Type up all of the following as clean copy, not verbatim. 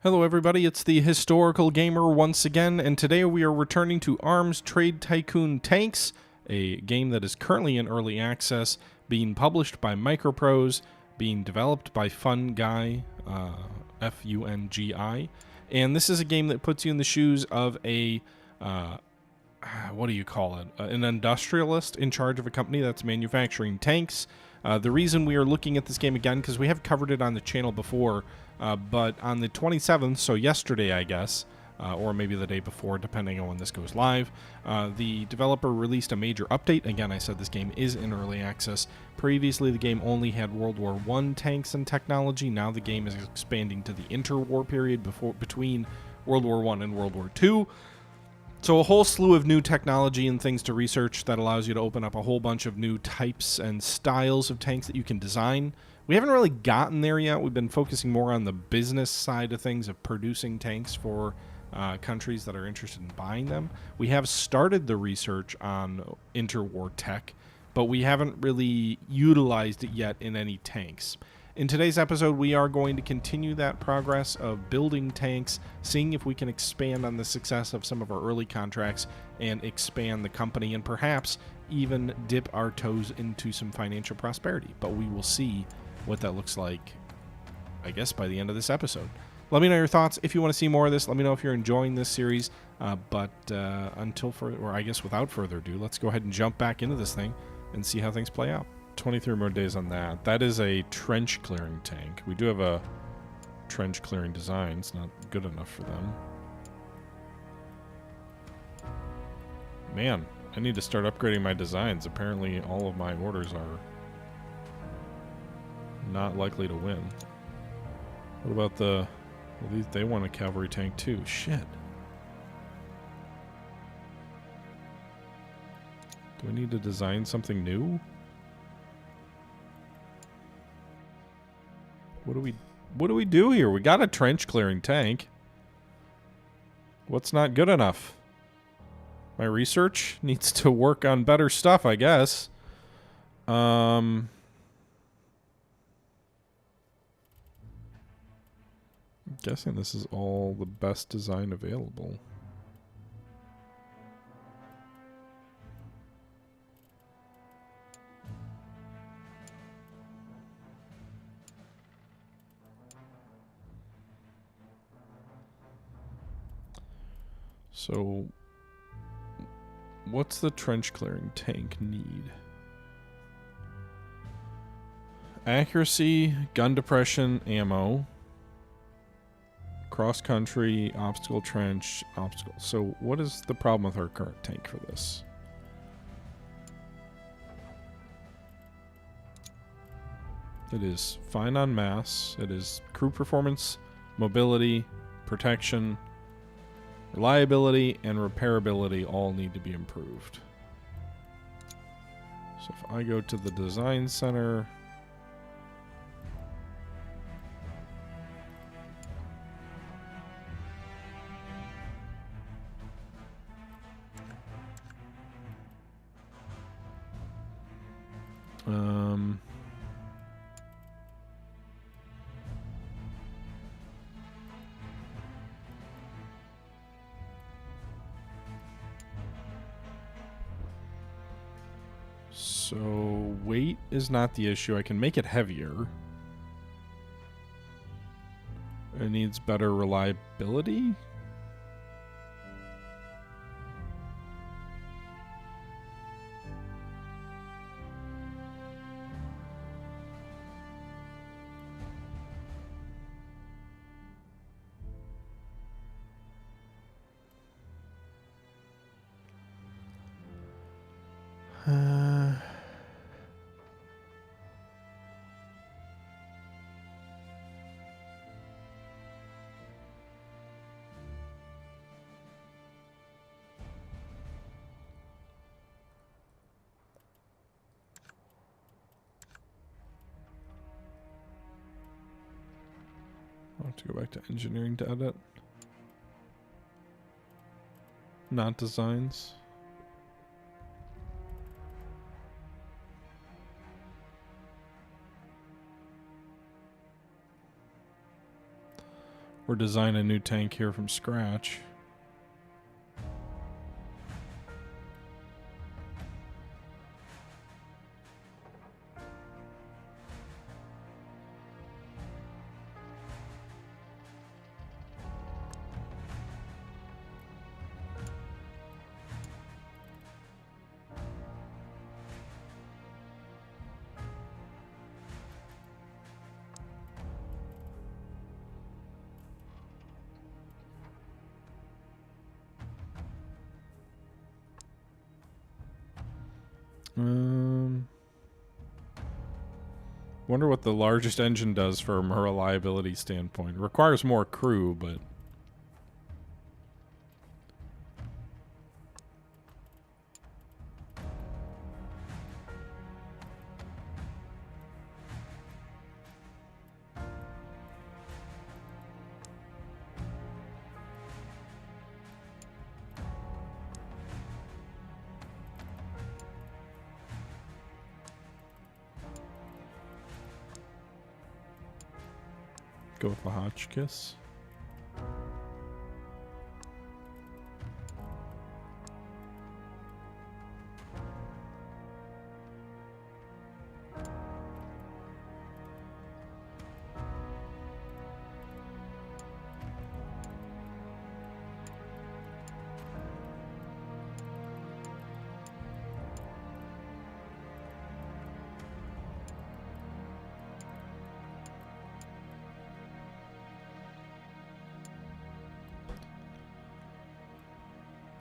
Hello everybody, it's the Historical Gamer once again, and today we are returning to Arms Trade Tycoon Tanks, a game that is currently in early access, being published by Microprose, being developed by Fungi, Fungi, and this is a game that puts you in the shoes of a, what do you call it, an industrialist in charge of a company that's manufacturing tanks. The reason we are looking at this game again, because we have covered it on the channel before, but on the 27th, so yesterday I guess, or maybe the day before, depending on when this goes live, the developer released a major update. Again, I said this game is in early access. Previously, the game only had World War I tanks and technology. Now the game is expanding to the interwar period between World War I and World War II. So a whole slew of new technology and things to research that allows you to open up a whole bunch of new types and styles of tanks that you can design. We haven't really gotten there yet. We've been focusing more on the business side of things, of producing tanks for countries that are interested in buying them. We have started the research on interwar tech, but we haven't really utilized it yet in any tanks. In today's episode, we are going to continue that progress of building tanks, seeing if we can expand on the success of some of our early contracts and expand the company and perhaps even dip our toes into some financial prosperity. But we will see what that looks like, I guess, by the end of this episode. Let me know your thoughts. If you want to see more of this, let me know if you're enjoying this series. But without further ado, let's go ahead and jump back into this thing and see how things play out. 23 more days on that. That is a trench clearing tank. We do have a trench clearing design. It's not good enough for them. Man, I need to start upgrading my designs. Apparently all of my orders are not likely to win. What about the... Well, they want a cavalry tank too. Shit. Do I need to design something new? What do we do here? We got a trench clearing tank. What's not good enough? My research needs to work on better stuff, I guess. I'm guessing this is all the best design available. So, what's the trench clearing tank need? Accuracy, gun depression, ammo, cross country, obstacle trench, obstacle. So, what is the problem with our current tank for this? It is fine on mass. It is crew performance, mobility, protection, reliability, and repairability all need to be improved. So if I go to the design center, so weight is not the issue. I can make it heavier. It needs better reliability. I'll have to go back to engineering to edit. Not designs. or design a new tank here from scratch. Wonder what the largest engine does from a reliability standpoint. It requires more crew, but... Go with the Hotchkiss.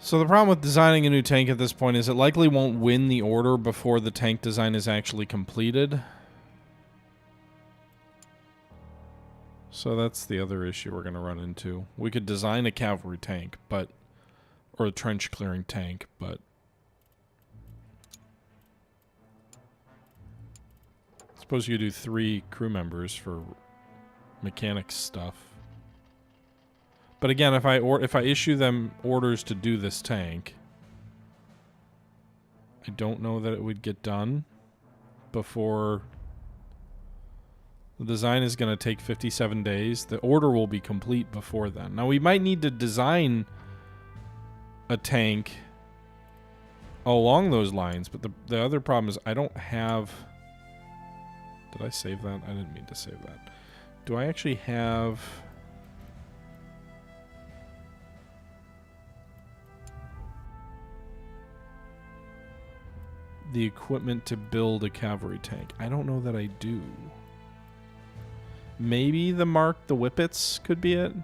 So the problem with designing a new tank at this point is it likely won't win the order before the tank design is actually completed. So that's the other issue we're going to run into. We could design a cavalry tank, but... or a trench clearing tank, but... suppose you do 3 crew members for mechanics stuff. But again, if I issue them orders to do this tank, I don't know that it would get done before the design is going to take 57 days. The order will be complete before then. Now we might need to design a tank along those lines, but the other problem is I don't have... Did I save that? I didn't mean to save that. Do I actually have... the equipment to build a cavalry tank? I don't know that I do. Maybe the Whippets could be it.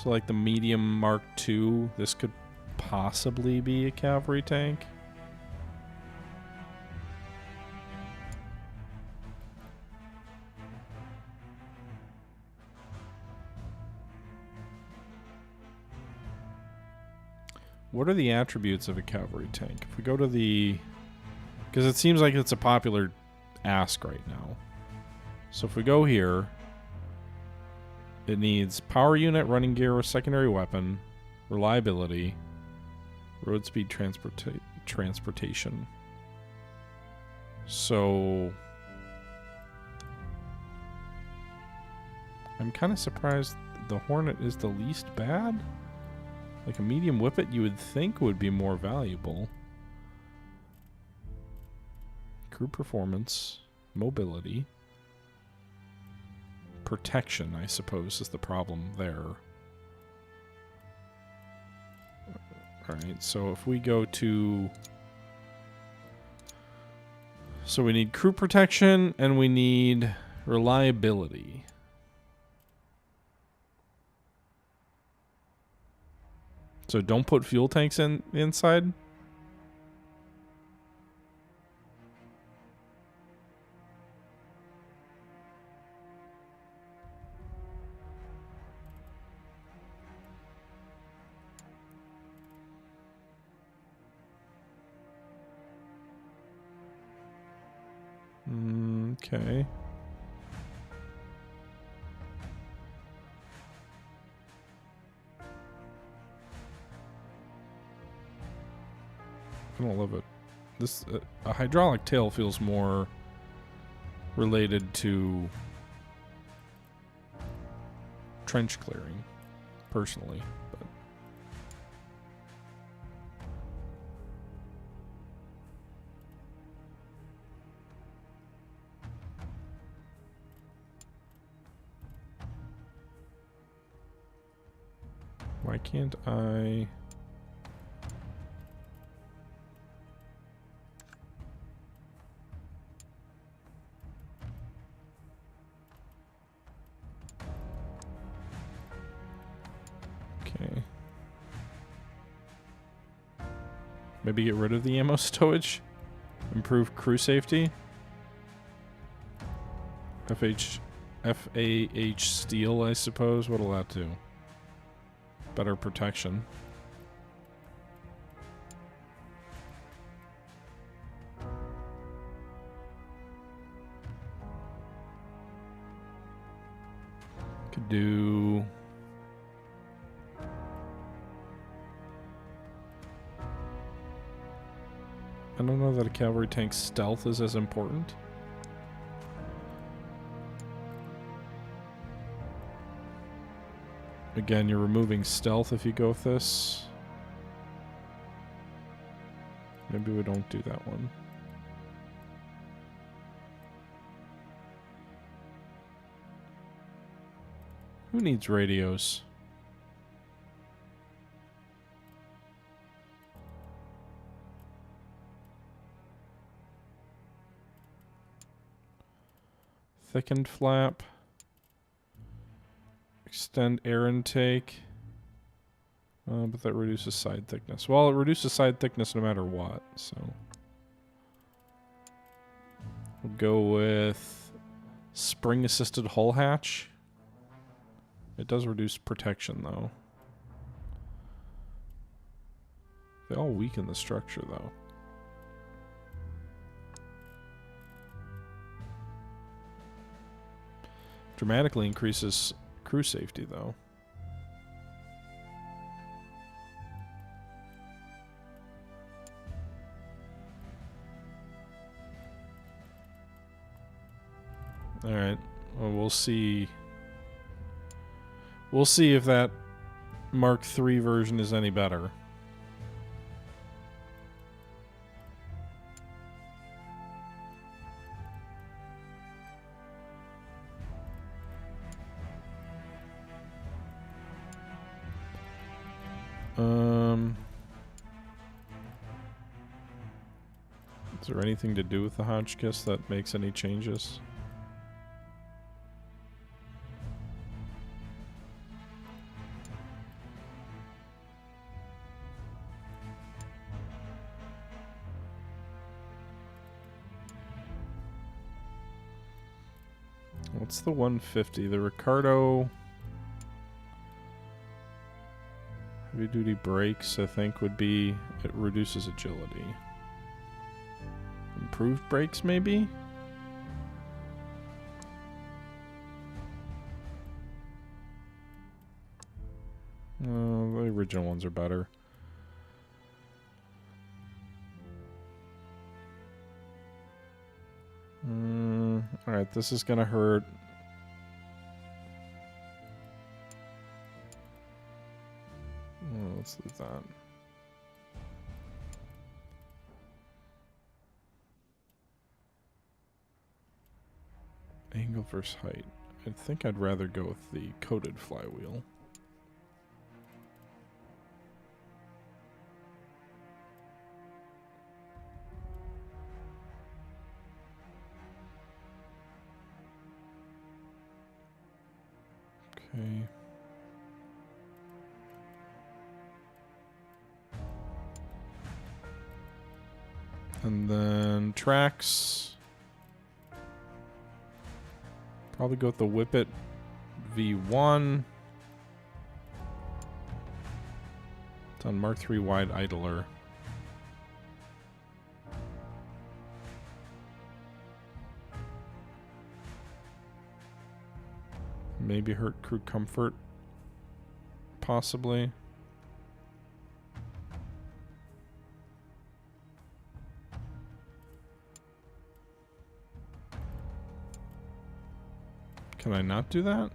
So like the medium Mark II, this could possibly be a cavalry tank. What are the attributes of a cavalry tank? If we go to the... because it seems like it's a popular ask right now. So if we go here, it needs power unit, running gear, or secondary weapon, reliability, road speed, transportation. So... I'm kind of surprised the Hornet is the least bad. Like a medium Whippet you would think would be more valuable. Crew performance, mobility, protection, I suppose, is the problem there. Alright, so if we go to... so we need crew protection and we need reliability. So don't put fuel tanks inside. Okay. I don't love it. This a hydraulic tail feels more related to trench clearing, personally. But why can't I? Okay. Maybe get rid of the ammo stowage. Improve crew safety. FAH steel, I suppose. What'll that do? Better protection. Could do... I don't know that a cavalry tank's stealth is as important. Again, you're removing stealth if you go with this. Maybe we don't do that one. Who needs radios? Thickened flap. Extend air intake. But that reduces side thickness. Well, it reduces side thickness no matter what, so. We'll go with spring-assisted hull hatch. It does reduce protection, though. They all weaken the structure, though. Dramatically increases crew safety, though. Alright. Well, we'll see. We'll see if that Mark III version is any better. Is there anything to do with the Hotchkiss that makes any changes? What's the 150? The Ricardo heavy duty brakes, I think, would be, it reduces agility. Improved brakes, maybe? No, the original ones are better. Alright, this is gonna hurt. Oh, let's leave that. Angle versus height. I think I'd rather go with the coated flywheel. Okay. And then tracks. Probably go with the Whippet V1. It's on Mark III wide idler. Maybe hurt crew comfort. Possibly. Can I not do that?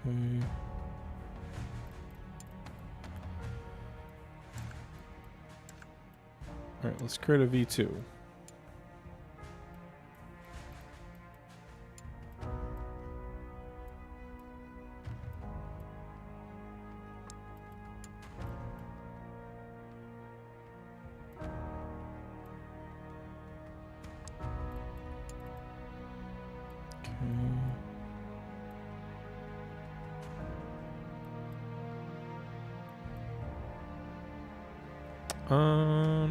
Okay. Alright, let's create a V2.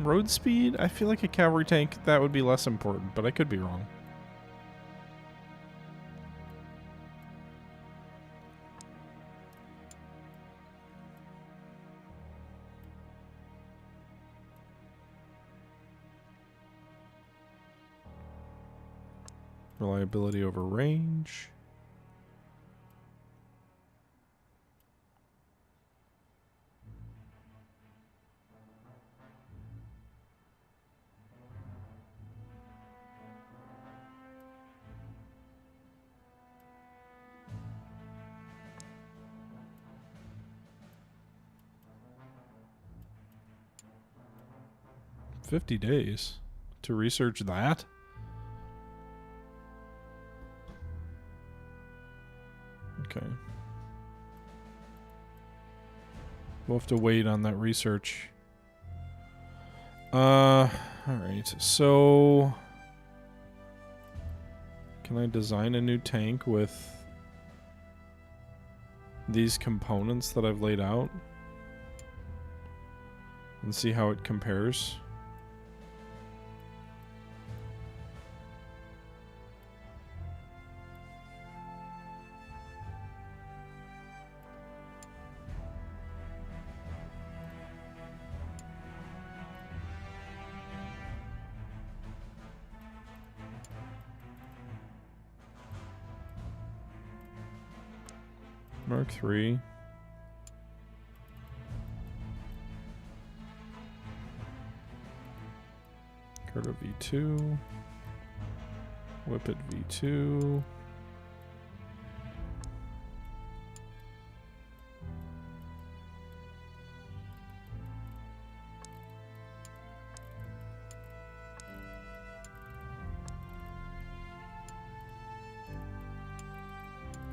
Road speed? I feel like a cavalry tank, that would be less important, but I could be wrong. Reliability over range. $50 days to research that? Okay. We'll have to wait on that research. Alright, so can I design a new tank with these components that I've laid out? And see how it compares? Mark 3. Carter V2. Whippet V2.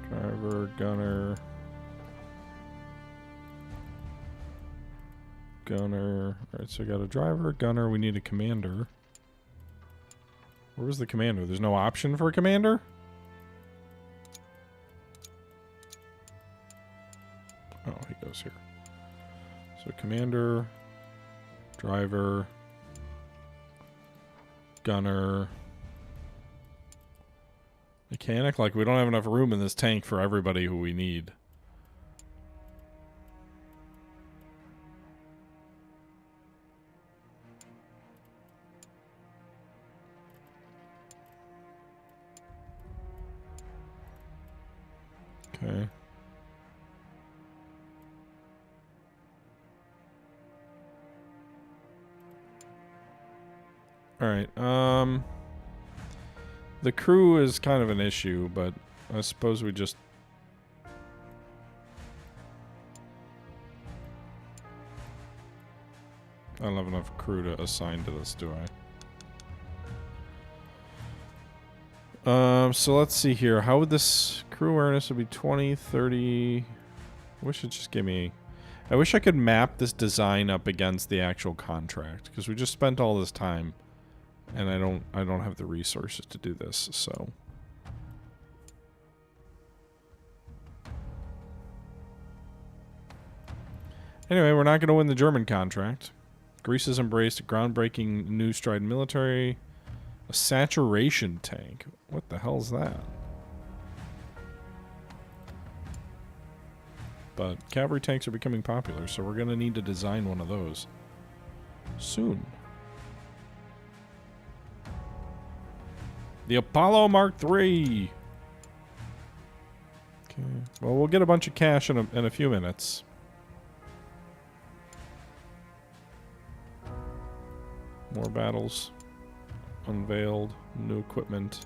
Driver, gunner. Gunner. Alright, so I got a driver, gunner, we need a commander. Where was the commander? There's no option for a commander? Oh, he goes here. So commander, driver, gunner, mechanic. Like, we don't have enough room in this tank for everybody who we need. Okay. Alright, the crew is kind of an issue, but I suppose we just... I don't have enough crew to assign to this, do I? So let's see here. How would this crew awareness would be 20, 30... I wish it just gave me... I wish I could map this design up against the actual contract, because we just spent all this time, and I don't have the resources to do this, so... Anyway, we're not going to win the German contract. Greece has embraced a groundbreaking new stride military. A saturation tank. What the hell is that? But cavalry tanks are becoming popular, so we're going to need to design one of those soon. The Apollo Mark III. Okay. Well, we'll get a bunch of cash in a few minutes. More battles. Unveiled. New equipment.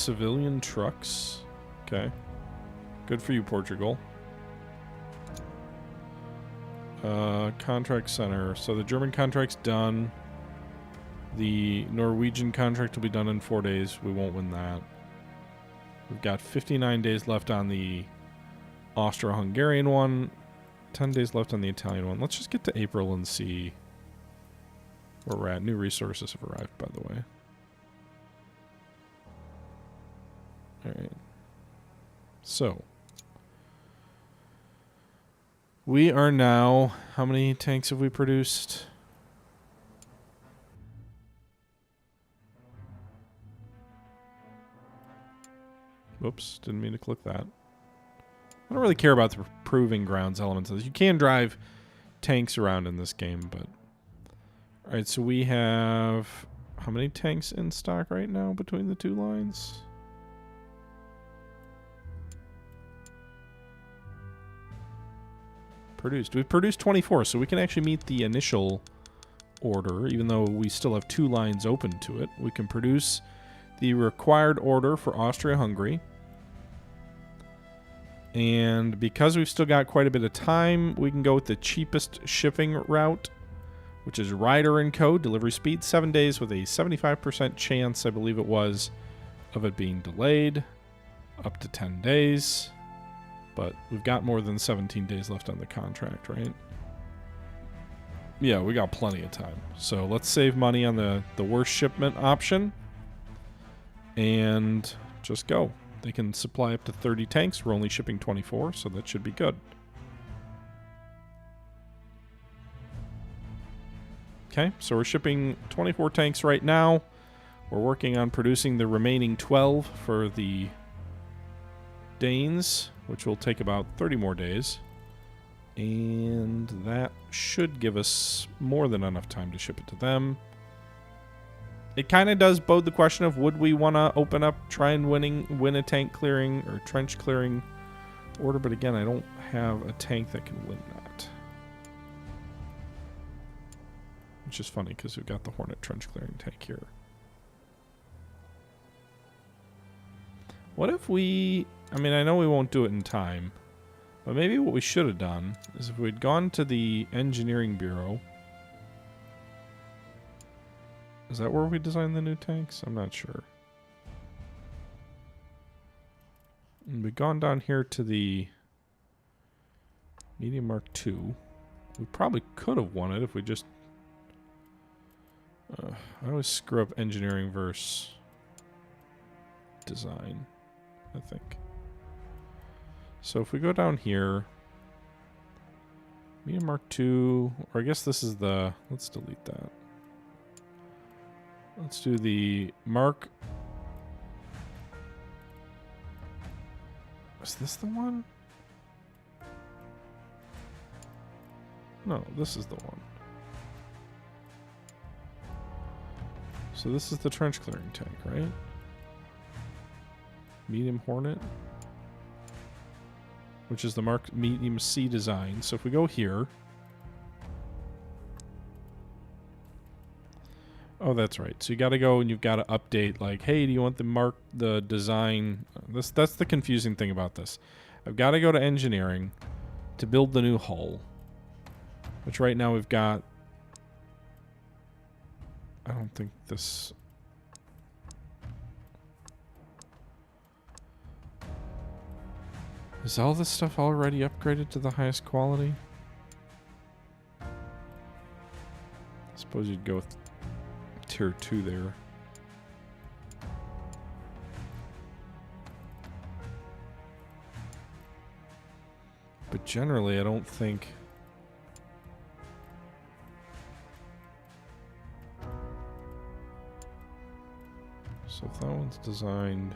civilian trucks. Okay. Good for you, Portugal. Contract center. So the German contract's done. The Norwegian contract will be done in 4 days. We won't win that. We've got 59 days left on the Austro-Hungarian one. 10 days left on the Italian one. Let's just get to April and see where we're at. New resources have arrived, by the way. Alright. So. We are now... How many tanks have we produced? Whoops, didn't mean to click that. I don't really care about the proving grounds elements of this. You can drive tanks around in this game, but... Alright, so we have... How many tanks in stock right now between the two lines? Produced. We've produced 24, so we can actually meet the initial order, even though we still have 2 lines open to it. We can produce the required order for Austria-Hungary. And because we've still got quite a bit of time, we can go with the cheapest shipping route, which is Rider & Co. Delivery speed, 7 days with a 75% chance, I believe it was, of it being delayed. Up to 10 days. But we've got more than 17 days left on the contract, right? Yeah, we got plenty of time. So let's save money on the worst shipment option. And just go. They can supply up to 30 tanks. We're only shipping 24, so that should be good. Okay, so we're shipping 24 tanks right now. We're working on producing the remaining 12 for the Danes, which will take about 30 more days. And that should give us more than enough time to ship it to them. It kind of does bode the question of would we want to open up, try and win a tank clearing or trench clearing order, but again, I don't have a tank that can win that. Which is funny because we've got the Hornet trench clearing tank here. What if we... I mean, I know we won't do it in time, but maybe what we should have done is if we'd gone to the Engineering Bureau... Is that where we designed the new tanks? I'm not sure. And we'd gone down here to the Medium Mark II. We probably could have won it if we just... I always screw up engineering versus design, I think. So if we go down here, Medium Mark II, or I guess this is the... Let's delete that. Let's do the Mark... Is this the one? No, this is the one. So this is the trench clearing tank, right? Medium Hornet. Which is the Mark Medium C design. So if we go here... Oh, that's right. So you got to go and you've got to update, like, hey, do you want the design? That's the confusing thing about this. I've got to go to engineering to build the new hull, which right now we've got... I don't think this... Is all this stuff already upgraded to the highest quality? I suppose you'd go with Tier 2 there. But generally, I don't think... So if that one's designed...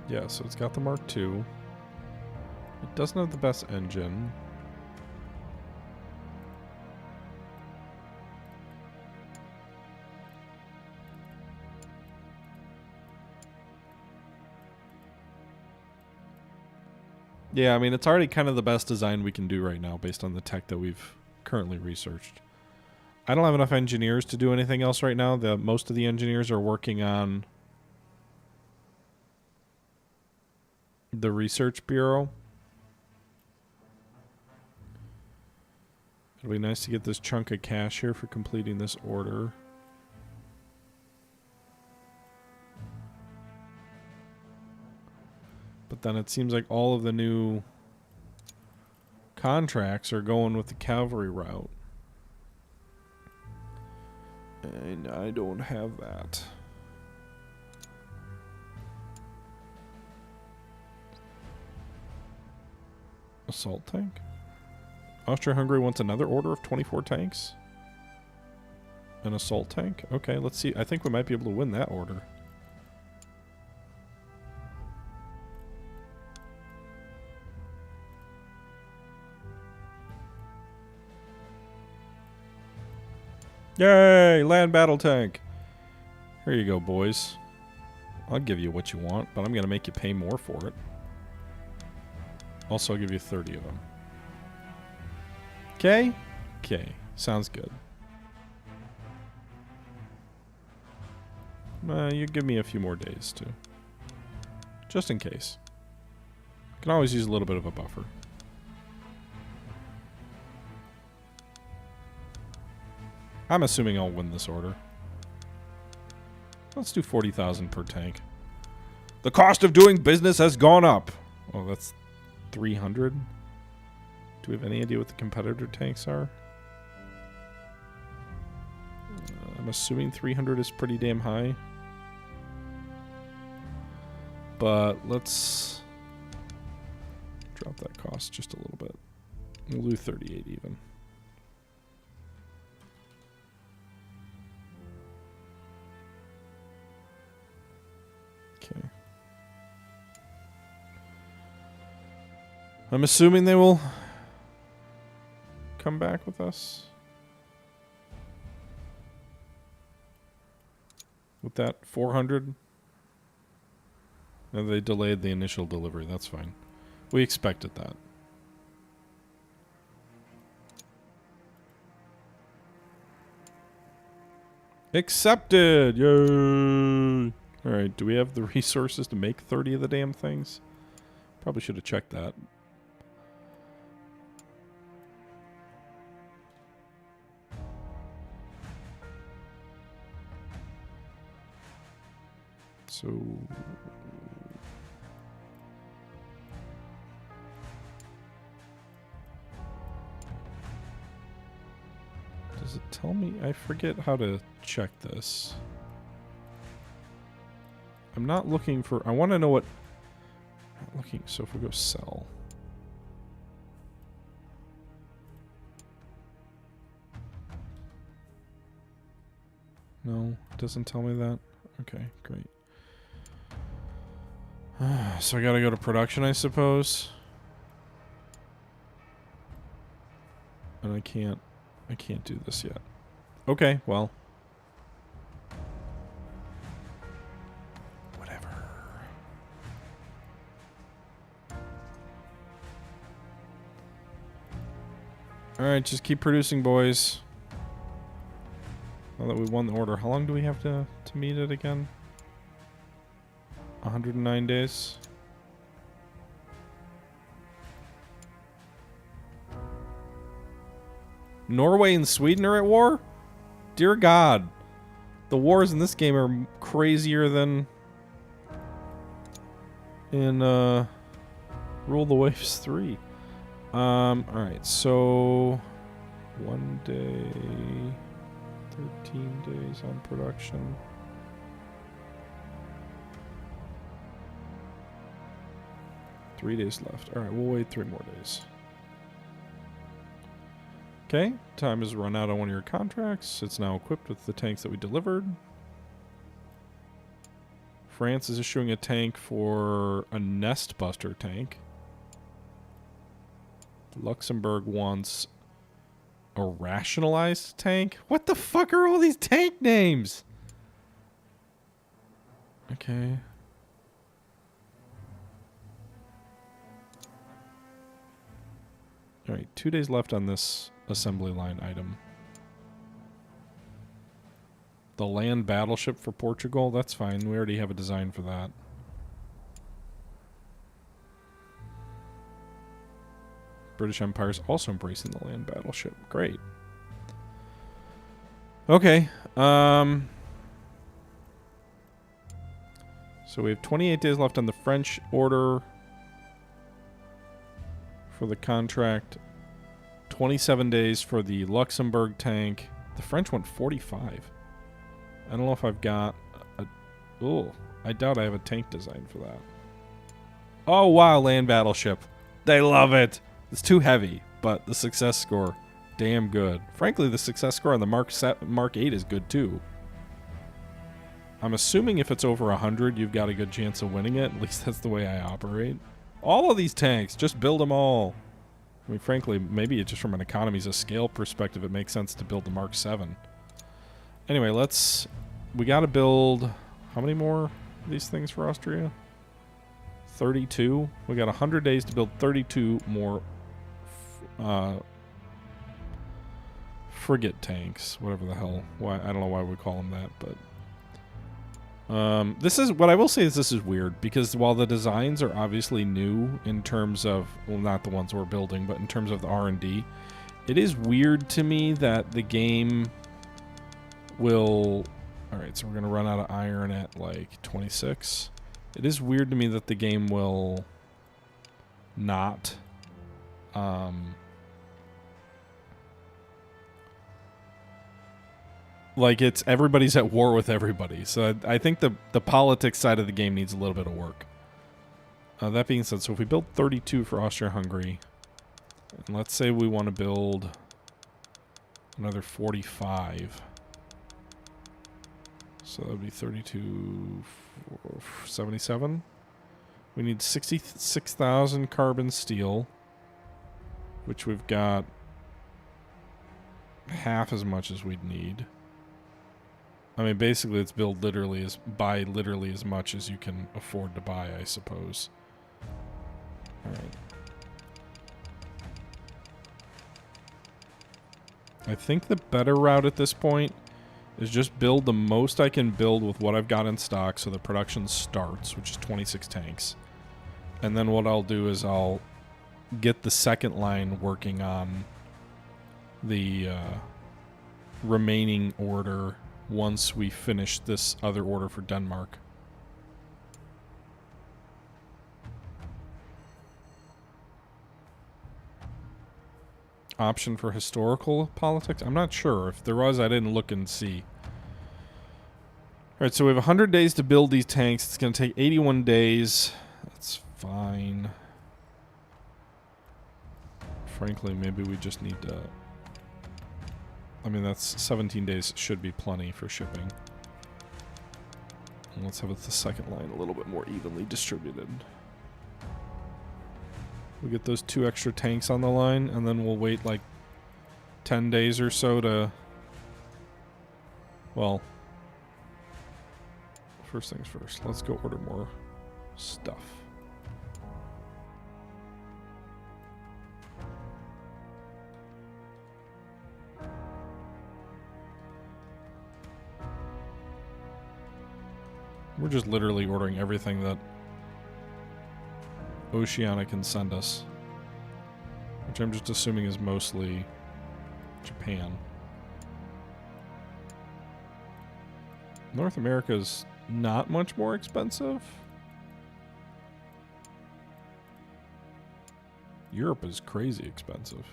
Yeah, so it's got the Mark II. It doesn't have the best engine. Yeah, I mean, it's already kind of the best design we can do right now based on the tech that we've currently researched. I don't have enough engineers to do anything else right now. Most of the engineers are working on the research bureau. It'll be nice to get this chunk of cash here for completing this order. But then it seems like all of the new contracts are going with the cavalry route. And I don't have that. Assault tank? Austria-Hungary wants another order of 24 tanks? An assault tank? Okay, let's see. I think we might be able to win that order. Yay! Land battle tank! Here you go, boys. I'll give you what you want, but I'm going to make you pay more for it. Also, I'll give you 30 of them. Okay? Okay. Sounds good. You give me a few more days, too. Just in case. Can always use a little bit of a buffer. I'm assuming I'll win this order. Let's do 40,000 per tank. The cost of doing business has gone up. Oh, that's 300. Do we have any idea what the competitor tanks are? I'm assuming 300 is pretty damn high. But let's drop that cost just a little bit. We'll do 38 even. Okay. I'm assuming they will come back with us. With that 400. No, they delayed the initial delivery. That's fine. We expected that. Accepted! Yay! Alright, do we have the resources to make 30 of the damn things? Probably should have checked that. So... does it tell me? I forget how to check this. I'm not looking for... I want to know what... I'm not looking... So if we go sell... No, it doesn't tell me that. Okay, great. So I gotta go to production, I suppose. And I can't do this yet. Okay, well. Whatever. Alright, just keep producing, boys. Now that we won the order, how long do we have to meet it again? 109 days. Norway and Sweden are at war? Dear God. The wars in this game are crazier than in Rule the Waves 3. Alright, so 1 day, 13 days on production. Three days left. Alright, we'll wait 3 more days. Okay, time has run out on one of your contracts. It's now equipped with the tanks that we delivered. France is issuing a tank for a nest buster tank. Luxembourg wants a rationalized tank? What the fuck are all these tank names? Okay. All right, 2 days left on this assembly line item. The land battleship for Portugal, that's fine. We already have a design for that. British Empire is also embracing the land battleship. Great. Okay. So we have 28 days left on the French order for the contract. 27 days for the Luxembourg tank. The French want 45. I don't know if I've got a... Oh, I doubt I have a tank design for that. Oh, wow, land battleship. They love it. It's too heavy, but the success score, damn good. Frankly, the success score on the Mark 8 is good, too. I'm assuming if it's over 100, you've got a good chance of winning it. At least that's the way I operate. All of these tanks, just build them all. I mean, frankly, maybe it's just from an economies of scale perspective, it makes sense to build the Mark 7. Anyway, we got to build, how many more of these things for Austria? 32. We got 100 days to build 32 more frigate tanks, whatever the hell. Why, I don't know why we call them that, but this is what I will say is this is weird because while the designs are obviously new in terms of, well, not the ones we're building, but in terms of the R&D, it is weird to me that the game will... All right, so we're going to run out of iron at like 26. It is weird to me that the game will not like it's everybody's at war with everybody. So I think the politics side of the game needs a little bit of work. That being said, so if we build 32 for Austria-Hungary, and let's say we want to build another 45. So that would be 32, 77. We need 66,000 carbon steel, which we've got half as much as we'd need. I mean, basically, it's buy literally as much as you can afford to buy, I suppose. All right. I think the better route at this point is just build the most I can build with what I've got in stock so the production starts, which is 26 tanks. And then what I'll do is I'll get the second line working on the remaining order once we finish this other order for Denmark. Option for historical politics? I'm not sure. If there was, I didn't look and see. Alright, so we have 100 days to build these tanks. It's going to take 81 days. That's fine. Frankly, maybe we just need to... I mean, that's 17 days should be plenty for shipping. And let's have the second line a little bit more evenly distributed. We get those 2 extra tanks on the line, and then we'll wait like 10 days or so to... Well, first things first. Let's go order more stuff. We're just literally ordering everything that Oceania can send us, which I'm just assuming is mostly Japan. North America is not much more expensive. Europe is crazy expensive.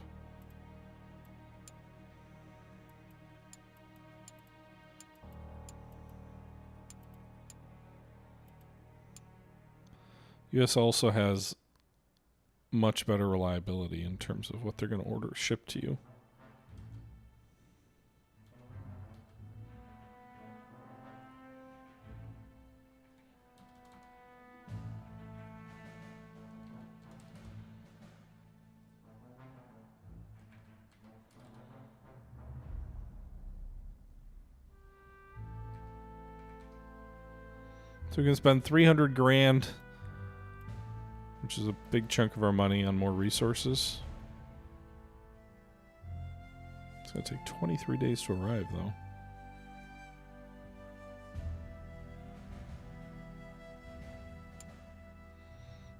US also has much better reliability in terms of what they're going to order shipped to you. So we can spend 300 grand, which is a big chunk of our money, on more resources. It's going to take 23 days to arrive, though.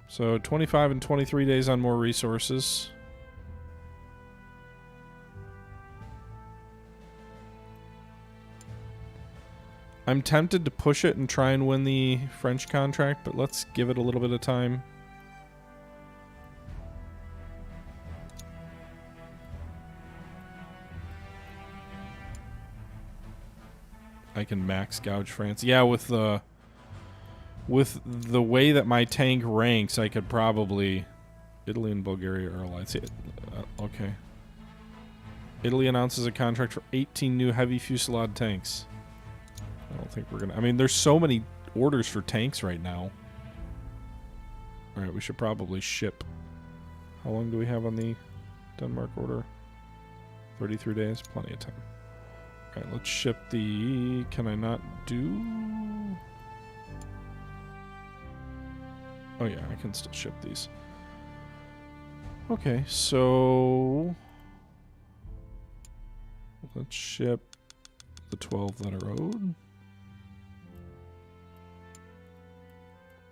So 25 and 23 days on more resources. I'm tempted to push it and try and win the French contract, but let's give it a little bit of time. I can max gouge France. Yeah, with the way that my tank ranks, I could probably... Italy and Bulgaria are allied. Okay. Italy announces a contract for 18 new heavy fusillade tanks. I don't think we're gonna... I mean, there's so many orders for tanks right now. Alright, we should probably ship. How long do we have on the Denmark order? 33 days? Plenty of time. Alright, let's ship the... Can I not do... Oh yeah, I can still ship these. Okay, so... Let's ship the 12 that are owed.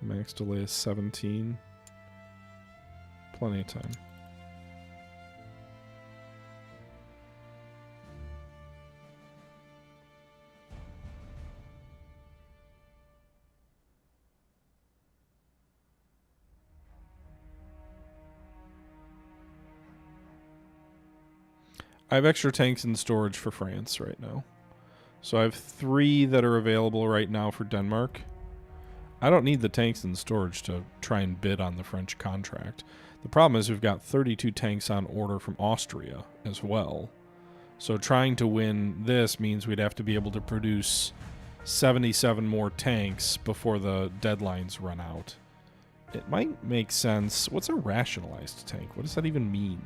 Max delay is 17. Plenty of time. I have extra tanks in storage for France right now. So I have 3 that are available right now for Denmark. I don't need the tanks in storage to try and bid on the French contract. The problem is we've got 32 tanks on order from Austria as well. So trying to win this means we'd have to be able to produce 77 more tanks before the deadlines run out. It might make sense. What's a rationalized tank? What does that even mean?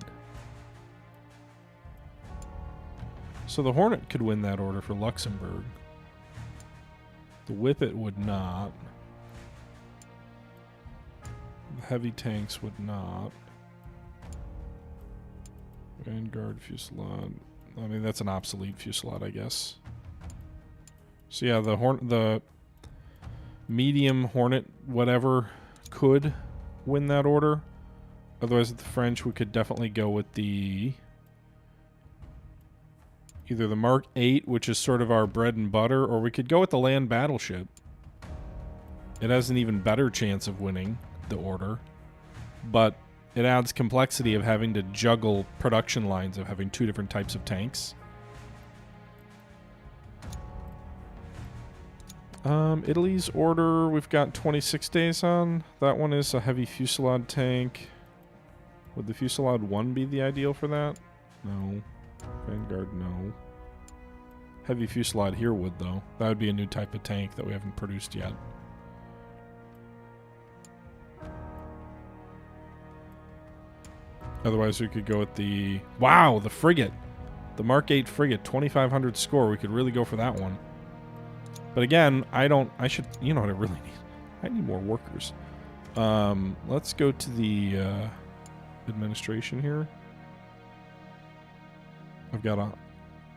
So the Hornet could win that order for Luxembourg. The Whippet would not. The heavy tanks would not. Vanguard Fusillade. I mean, that's an obsolete Fusillade, I guess. So yeah, the medium Hornet, whatever, could win that order. Otherwise, with the French, we could definitely go with the... Either the Mark 8, which is sort of our bread and butter, or we could go with the land battleship. It has an even better chance of winning the order, but it adds complexity of having to juggle production lines of having 2 different types of tanks. Italy's order, we've got 26 days on. That one is a heavy fusillade tank. Would the Fusillade 1 be the ideal for that? No. Vanguard, no. Heavy Fusillade here would, though. That would be a new type of tank that we haven't produced yet. Otherwise, we could go with the... Wow, the frigate! The Mark 8 frigate, 2,500 score. We could really go for that one. But again, I should... You know what I really need? I need more workers. Let's go to the administration here. I've got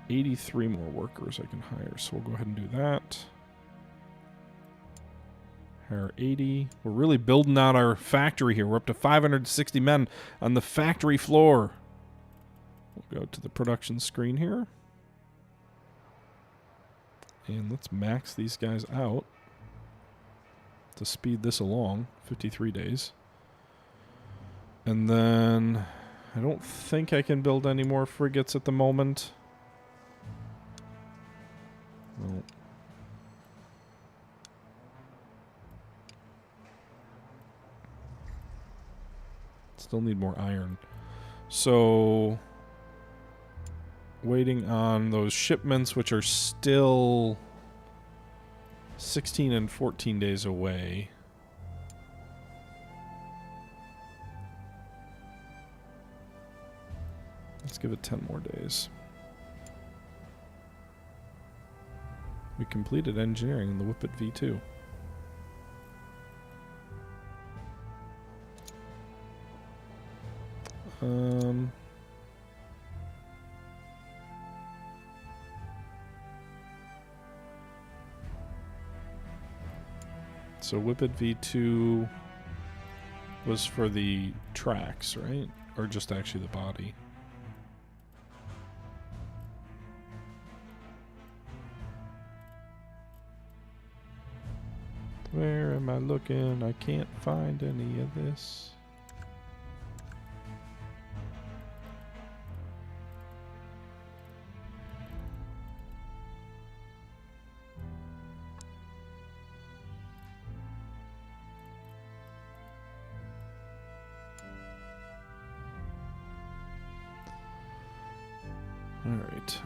83 more workers I can hire, so we'll go ahead and do that. Hire 80. We're really building out our factory here. We're up to 560 men on the factory floor. We'll go to the production screen here. And let's max these guys out to speed this along. 53 days. And then... I don't think I can build any more frigates at the moment. No. Still need more iron. So, waiting on those shipments, which are still 16 and 14 days away. Let's give it 10 more days. We completed engineering in the Whippet V2. So Whippet V2 was for the tracks, right? Or just actually the body? Where am I looking? I can't find any of this. All right.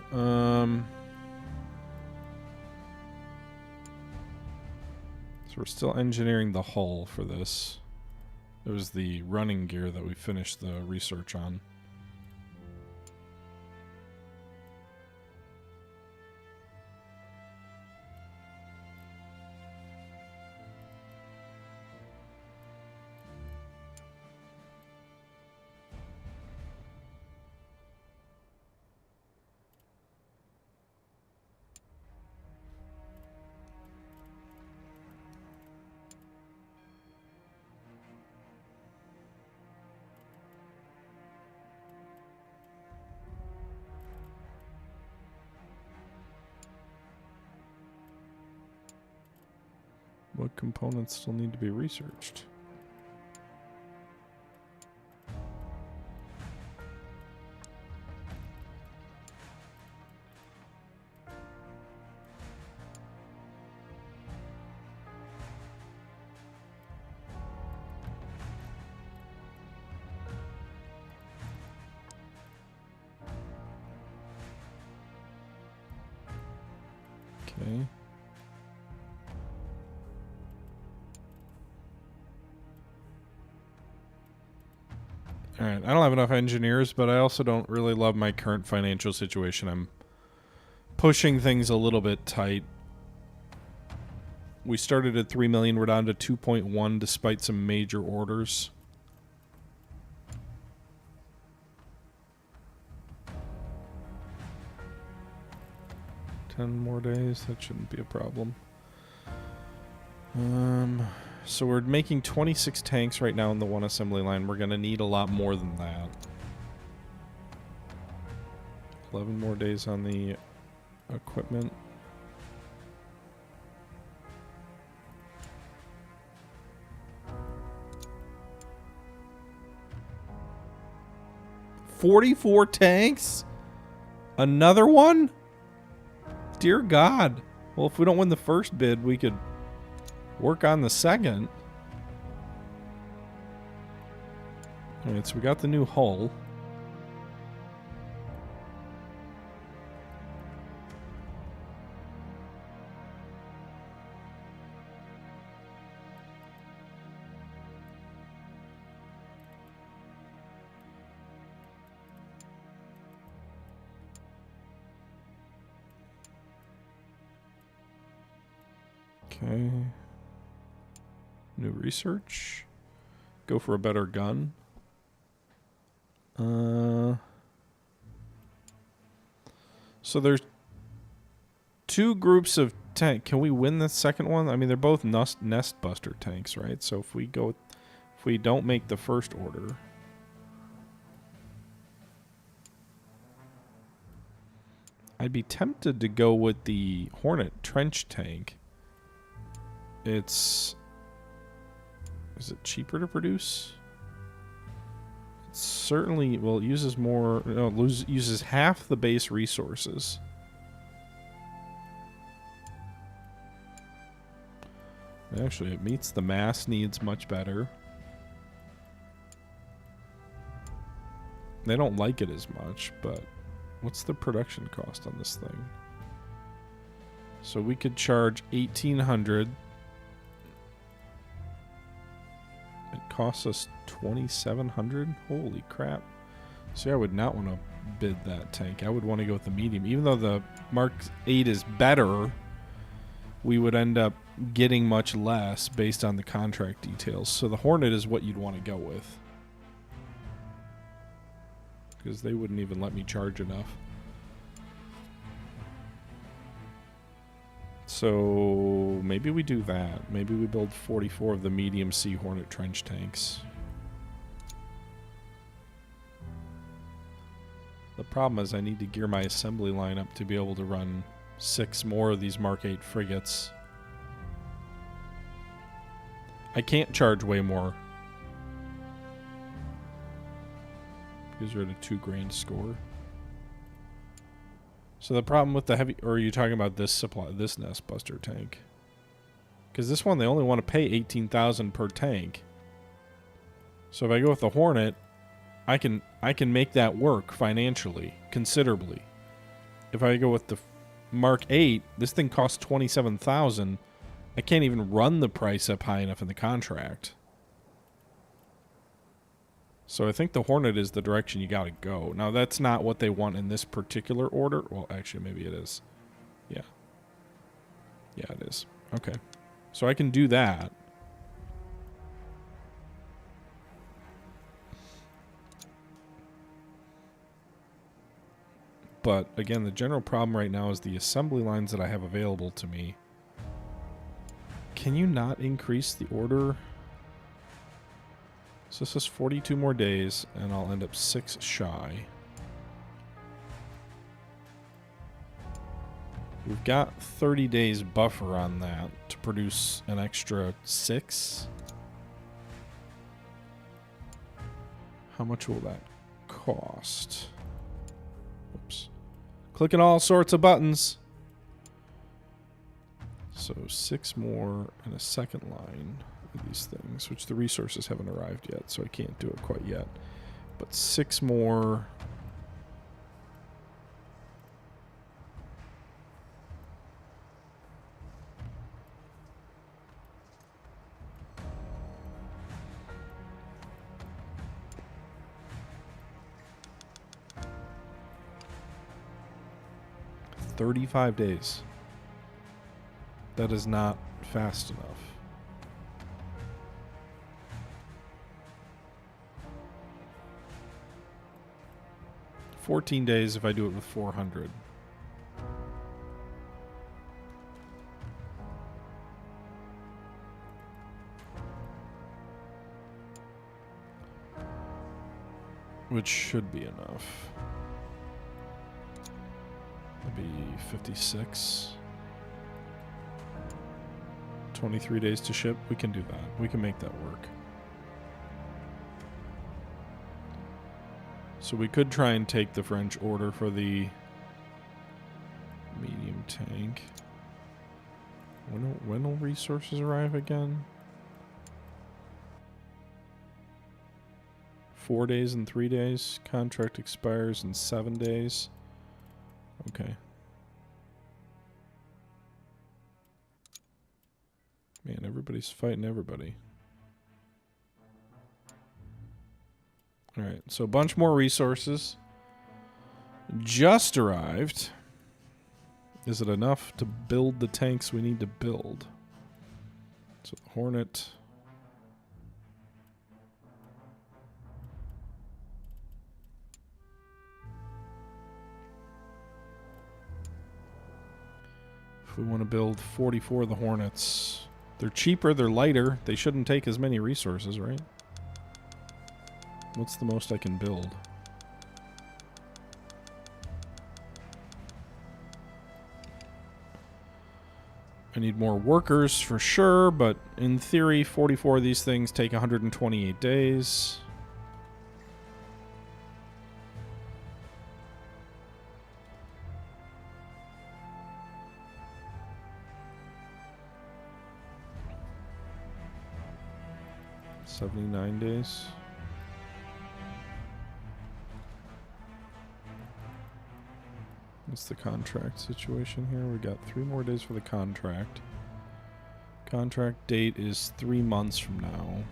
So we're still engineering the hull for this. It was the running gear that we finished the research on. What components still need to be researched? Okay. Alright, I don't have enough engineers, but I also don't really love my current financial situation. I'm pushing things a little bit tight. We started at 3 million, we're down to 2.1 despite some major orders. More days, that shouldn't be a problem. So we're making 26 tanks right now in the one assembly line. We're gonna need a lot more than that. 11 more days on the equipment. $44 tanks? Another one? Dear God. Well, if we don't win the first bid, we could work on the second. Alright, so we got the new hull. Okay. New research. Go for a better gun. So there's two groups of tank. Can we win the second one? I mean, they're both nest buster tanks, right? So if we don't make the first order, I'd be tempted to go with the Hornet trench tank. Is it cheaper to produce? It's certainly, well, it uses more, no, it uses half the base resources. Actually, it meets the mass needs much better. They don't like it as much, but what's the production cost on this thing? So we could charge 1,800. It costs us 2,700. Holy crap! See, I would not want to bid that tank. I would want to go with the medium, even though the Mark 8 is better. We would end up getting much less based on the contract details. So the Hornet is what you'd want to go with, because they wouldn't even let me charge enough. So maybe we do that. Maybe we build 44 of the medium Sea Hornet trench tanks. The problem is I need to gear my assembly line up to be able to run 6 more of these Mark 8 frigates. I can't charge way more because you're at a $2,000 score. So the problem with the heavy, or are you talking about this supply, this Nest Buster tank? Because this one they only want to pay 18,000 per tank. So if I go with the Hornet, I can make that work financially considerably. If I go with the Mark 8, this thing costs 27,000. I can't even run the price up high enough in the contract. So I think the Hornet is the direction you gotta go. Now that's not what they want in this particular order. Well, actually maybe it is. Yeah. Yeah, it is. Okay. So I can do that. But again, the general problem right now is the assembly lines that I have available to me. Can you not increase the order? So this is 42 more days, and I'll end up 6 shy. We've got 30 days buffer on that to produce an extra 6. How much will that cost? Oops. Clicking all sorts of buttons. So 6 more and a second line of these things, which the resources haven't arrived yet, so I can't do it quite yet. But 6 more. $35 days. That is not fast enough. 14 days if I do it with 400. Which should be enough. That'd be 56. 23 days to ship. We can do that. We can make that work. So we could try and take the French order for the medium tank. When will resources arrive again? 4 days and 3 days. Contract expires in 7 days. Okay. Man, everybody's fighting everybody. Alright, so a bunch more resources. Just arrived. Is it enough to build the tanks we need to build? So the Hornet. If we want to build 44 of the Hornets, they're cheaper, they're lighter, they shouldn't take as many resources, right? What's the most I can build? I need more workers for sure, but in theory, 44 of these things take 128 days. $79 days. What's the contract situation here? We got 3 more days for the contract. Contract date is 3 months from now.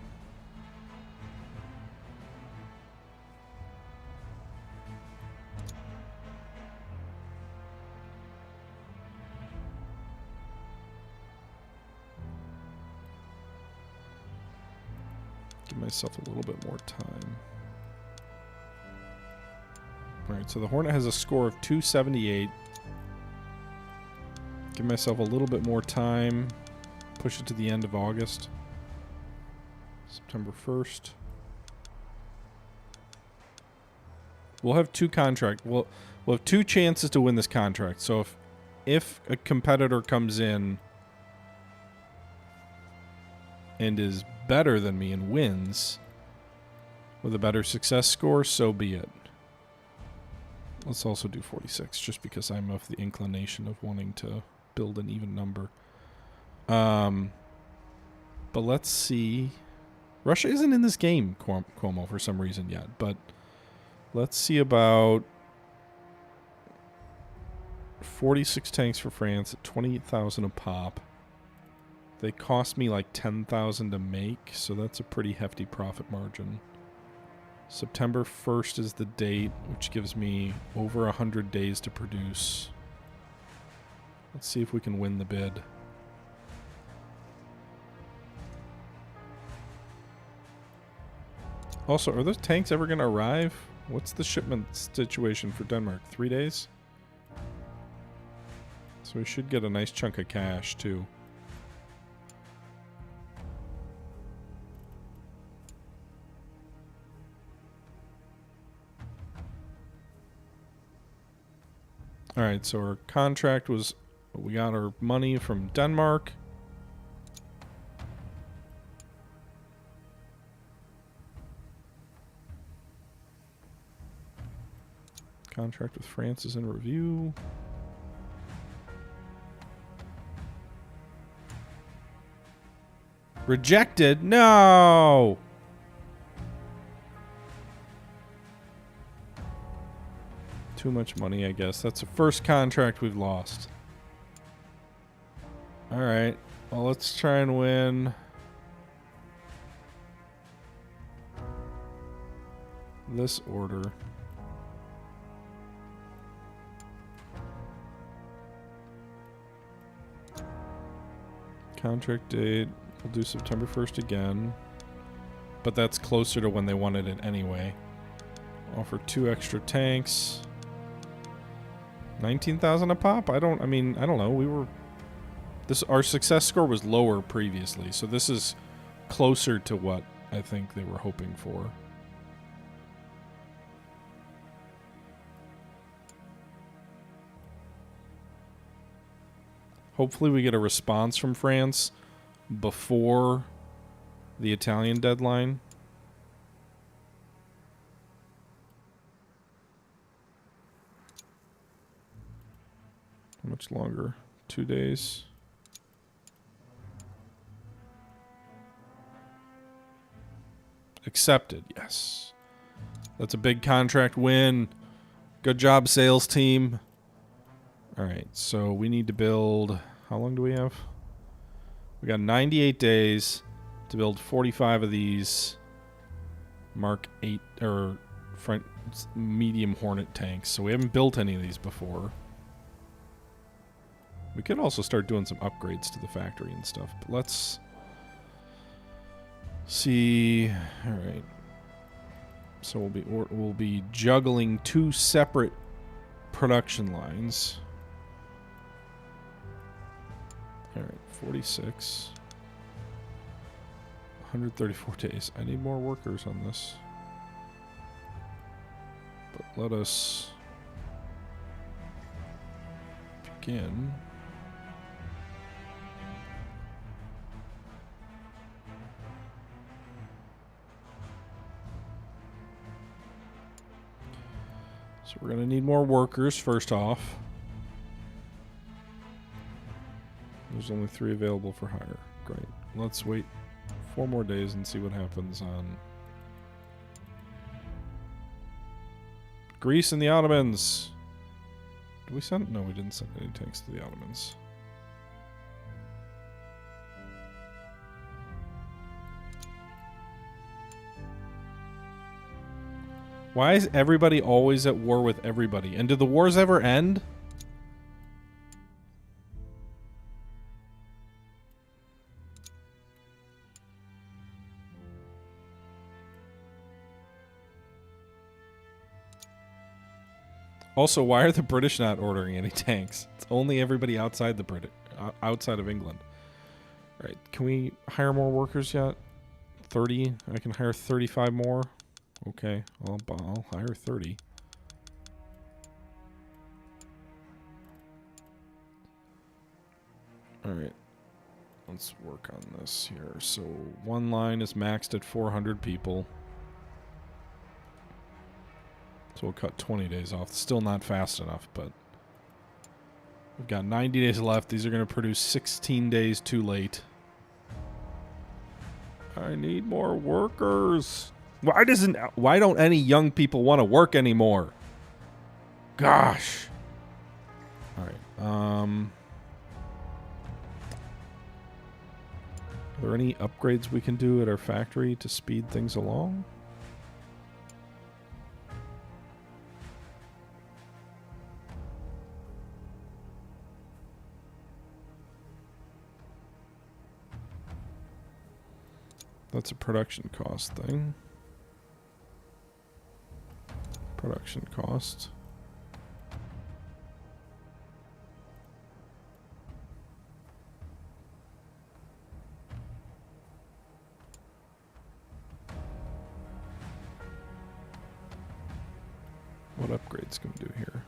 Give myself a little bit more time. Alright, so the Hornet has a score of 278. Give myself a little bit more time. Push it to the end of August. September 1st. We'll have two contract. We'll have two chances to win this contract. So if a competitor comes in and is better than me and wins with a better success score, so be it. Let's also do 46, just because I'm of the inclination of wanting to build an even number. But let's see. Russia isn't in this game, Cuomo, for some reason yet. But let's see about 46 tanks for France at 28,000 a pop. They cost me like 10,000 to make, so that's a pretty hefty profit margin. September 1st is the date, which gives me over 100 days to produce. Let's see if we can win the bid. Also, are those tanks ever going to arrive? What's the shipment situation for Denmark? 3 days? So we should get a nice chunk of cash, too. Alright, so our contract was... We got our money from Denmark. Contract with France is in review. Rejected? No! Too much money, I guess. That's the first contract we've lost. Alright. Well, let's try and win this order. Contract date. We'll do September 1st again. But that's closer to when they wanted it anyway. Offer 2 extra tanks. 19,000 a pop? I don't know. We were... Our success score was lower previously, so this is closer to what I think they were hoping for. Hopefully we get a response from France before the Italian deadline. How much longer? 2 days. Accepted, yes. That's a big contract win. Good job, sales team. Alright, so we need to build... How long do we have? We got 98 days to build 45 of these Mark 8 or front medium Hornet tanks. So we haven't built any of these before. We could also start doing some upgrades to the factory and stuff. But let's see. All right. So we'll be juggling 2 separate production lines. All right, 46. 134 days. I need more workers on this. But let us begin. So we're going to need more workers first off. There's only 3 available for hire. Great. Let's wait 4 more days and see what happens on Greece and the Ottomans. Did we send? No, we didn't send any tanks to the Ottomans. Why is everybody always at war with everybody? And do the wars ever end? Also, why are the British not ordering any tanks? It's only everybody outside the outside of England. All right, can we hire more workers yet? 30. I can hire 35 more. Okay, I'll hire 30. All right, let's work on this here. So one line is maxed at 400 people. So we'll cut 20 days off. Still not fast enough, but we've got 90 days left. These are going to produce 16 days too late. I need more workers. Why don't any young people want to work anymore? Gosh. All right. Are there any upgrades we can do at our factory to speed things along? That's a production cost thing. Production cost. What upgrades can we do here?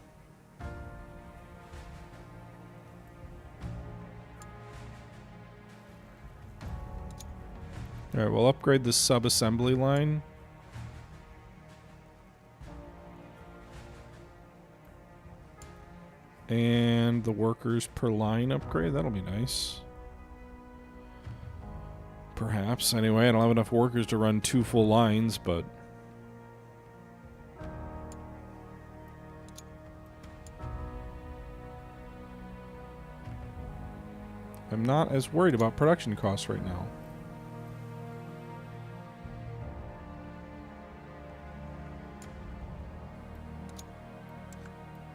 All right, we'll upgrade the sub-assembly line. And the workers per line upgrade. That'll be nice. Perhaps. Anyway, I don't have enough workers to run 2 full lines, but... I'm not as worried about production costs right now.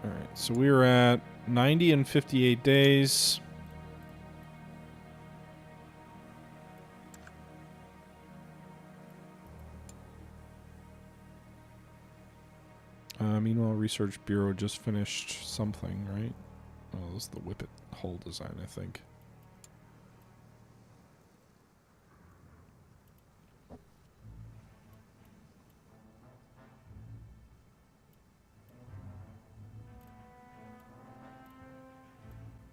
Alright, so we are at 90 and 58 days. Meanwhile, Research Bureau just finished something, right? Oh, this is the Whippet hull design, I think.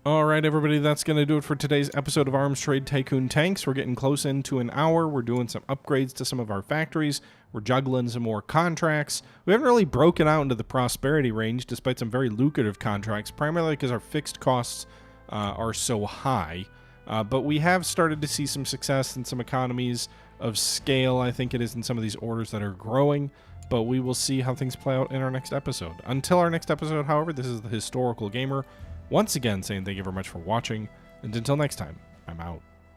All right, everybody, that's going to do it for today's episode of Arms Trade Tycoon Tanks. We're getting close into an hour. We're doing some upgrades to some of our factories. We're juggling some more contracts. We haven't really broken out into the prosperity range, despite some very lucrative contracts, primarily because our fixed costs are so high. But we have started to see some success in some economies of scale. I think it is in some of these orders that are growing. But we will see how things play out in our next episode. Until our next episode, however, this is the Historical Gamer. Once again, saying thank you very much for watching, and until next time, I'm out.